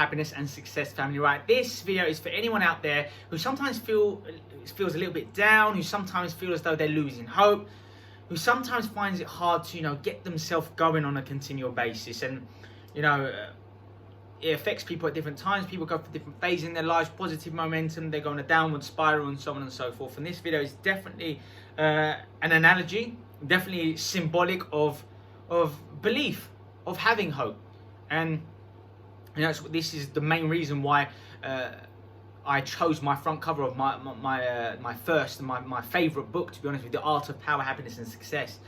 Happiness and Success family, right? This video is for anyone out there who sometimes feels a little bit down, who sometimes feel as though they're losing hope, who sometimes finds it hard to, get themselves going on a continual basis. And, it affects people at different times. People go through different phases in their lives, positive momentum, they go on a downward spiral and so on and so forth. And this video is definitely an analogy, definitely symbolic of belief, of having hope. And this is the main reason why I chose my front cover of my favorite book, to be honest with you, The Art of Power, Happiness and Success.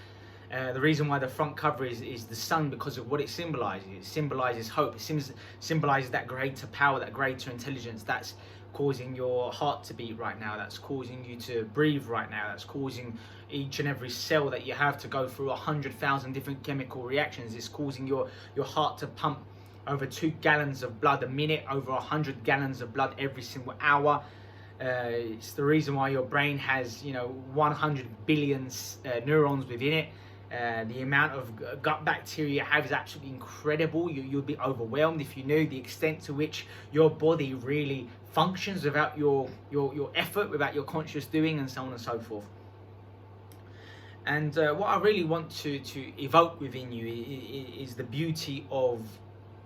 The reason why the front cover is the sun, because of what it symbolizes. It symbolizes hope. It symbolizes that greater power, that greater intelligence that's causing your heart to beat right now, that's causing you to breathe right now, that's causing each and every cell that you have to go through 100,000 different chemical reactions. It's causing your heart to pump over 2 gallons of blood a minute, over 100 gallons of blood every single hour. It's the reason why your brain has 100 billion neurons within it. The amount of gut bacteria you have is absolutely incredible. You'd be overwhelmed if you knew the extent to which your body really functions without your effort, without your conscious doing, and so on and so forth. And what I really want to evoke within you is the beauty of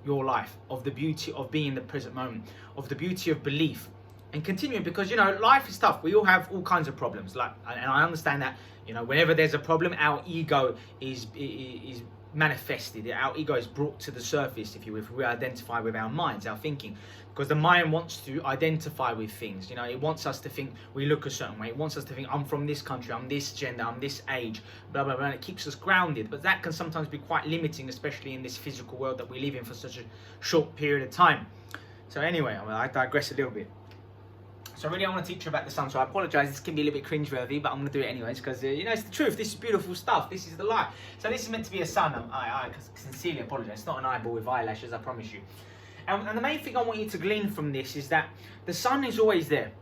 your life, of the beauty of being in the present moment, of the beauty of belief, and continuing, because life is tough. We all have all kinds of problems, and I understand that. Whenever there's a problem, our ego is manifested. Our ego is brought to the surface, if we identify with our minds, our thinking, because the mind wants to identify with things. It wants us to think we look a certain way. It wants us to think, I'm from this country, I'm this gender, I'm this age, blah blah blah. And it keeps us grounded, but that can sometimes be quite limiting, especially in this physical world that we live in for such a short period of time. So anyway, I digress a little bit. So really I want to teach you about the sun. So I apologise, this can be a little bit cringeworthy, but I'm going to do it anyways, because it's the truth. This is beautiful stuff. This is the light. So this is meant to be a sun. I sincerely apologise. It's not an eyeball with eyelashes, I promise you. And the main thing I want you to glean from this is that the sun is always there.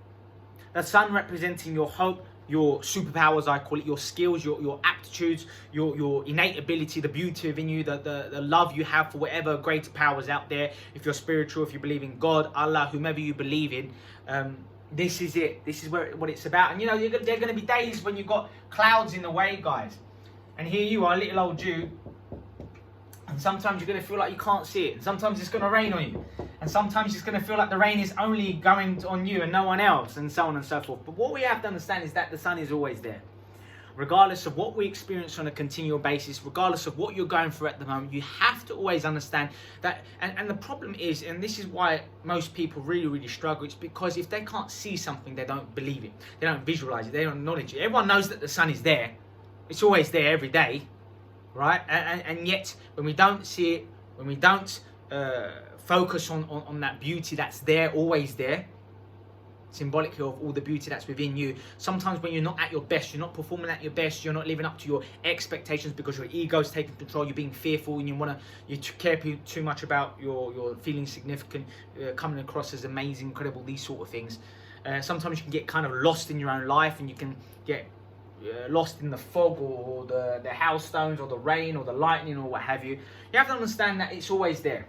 The sun representing your hope, your superpowers, I call it, your skills, your aptitudes, your innate ability, the beauty within you, the love you have for whatever greater powers out there. If you're spiritual, if you believe in God, Allah, whomever you believe in, this is it. This is what it's about. And there are going to be days when you've got clouds in the way, guys. And here you are, little old you. And sometimes you're going to feel like you can't see it. And sometimes it's going to rain on you. And sometimes it's going to feel like the rain is only going on you and no one else, and so on and so forth. But what we have to understand is that the sun is always there. Regardless of what we experience on a continual basis, regardless of what you're going through at the moment, you have to always understand that. And the problem is, and this is why most people really, really struggle, it's because if they can't see something, they don't believe it. They don't visualize it. They don't acknowledge it. Everyone knows that the sun is there. It's always there every day, right? And yet, when we don't see it, when we don't focus on that beauty that's there, always there, symbolically of all the beauty that's within you, sometimes when you're not at your best, you're not performing at your best, you're not living up to your expectations because your ego's taking control, you're being fearful, and you care too much about your feeling significant, coming across as amazing, incredible, these sort of things. Sometimes you can get kind of lost in your own life, and you can get lost in the fog or the hailstones or the rain or the lightning or what have you. You have to understand that it's always there.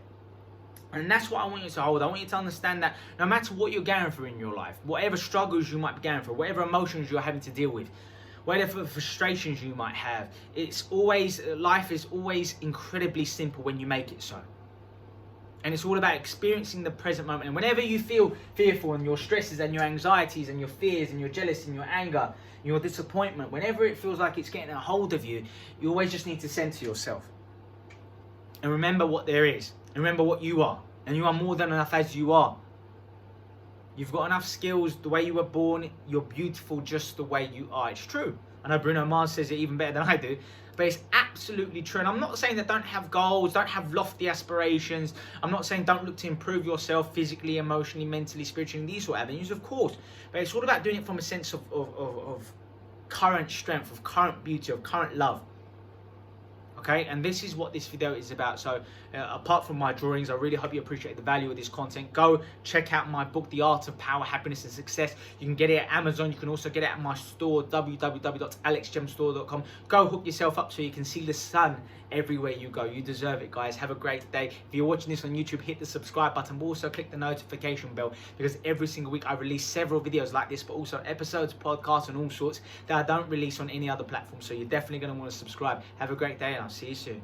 And that's what I want you to hold. I want you to understand that no matter what you're going through in your life, whatever struggles you might be going through, whatever emotions you're having to deal with, whatever frustrations you might have, life is always incredibly simple when you make it so. And it's all about experiencing the present moment. And whenever you feel fearful, and your stresses and your anxieties and your fears and your jealousy and your anger, your disappointment, whenever it feels like it's getting a hold of you, you always just need to center yourself. And remember what there is. And remember what you are. And you are more than enough as you are. You've got enough skills. The way you were born, you're beautiful just the way you are. It's true. I know Bruno Mars says it even better than I do. But it's absolutely true. And I'm not saying that don't have goals, don't have lofty aspirations. I'm not saying don't look to improve yourself physically, emotionally, mentally, spiritually, these sort of avenues, of course. But it's all about doing it from a sense of current strength, of current beauty, of current love. Okay, and this is what this video is about. So apart from my drawings, I really hope you appreciate the value of this content. Go check out my book, The Art of Power, Happiness and Success. You can get it at Amazon. You can also get it at my store, www.alexgemstore.com. Go hook yourself up so you can see the sun everywhere you go. You deserve it, guys. Have a great day. If you're watching this on YouTube, hit the subscribe button, but also click the notification bell, because every single week I release several videos like this, but also episodes, podcasts, and all sorts that I don't release on any other platform. So you're definitely going to want to subscribe. Have a great day, and I'll see you soon.